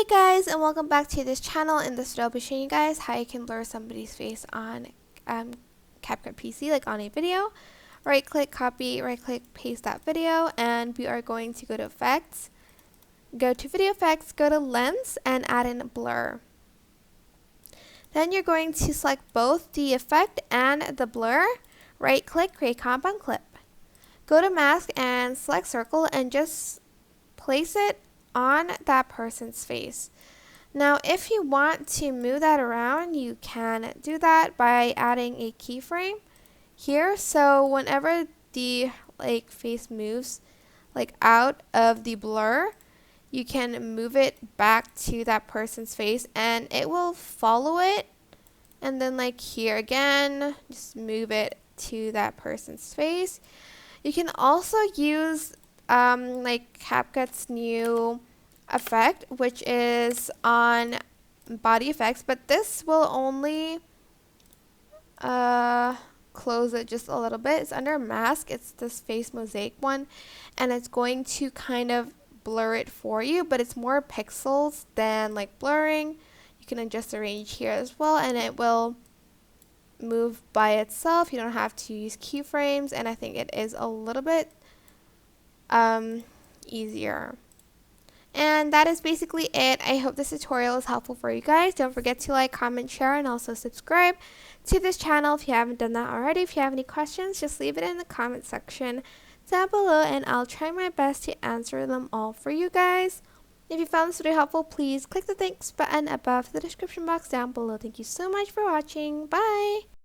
Guys, and welcome back to this channel. In this video I'll be showing you guys how you can blur somebody's face on CapCut PC, like on a video. Right click, copy, right click, paste that video, and we are going to go to effects, go to video effects, go to lens, and add in blur. Then you're going to select both the effect and the blur. Right click, create compound clip. Go to mask and select circle and just place it on that person's face. Now if you want to move that around, you can do that by adding a keyframe here. So whenever the face moves out of the blur, you can move it back to that person's face and it will follow it, and then here again just move it to that person's face. You can also use CapCut's new effect, which is on body effects, but this will only close it just a little bit. It's under mask. It's this face mosaic one, and it's going to kind of blur it for you, but it's more pixels than blurring. You can adjust the range here as well, and it will move by itself. You don't have to use keyframes, and I think it is a little bit easier. And that is basically it. I hope this tutorial is helpful for you guys. Don't forget to like, comment, share, and also subscribe to this channel if you haven't done that already. If you have any questions, just leave it in the comment section down below and I'll try my best to answer them all for you guys. If you found this video helpful, please click the thanks button above the description box down below. Thank you so much for watching. Bye!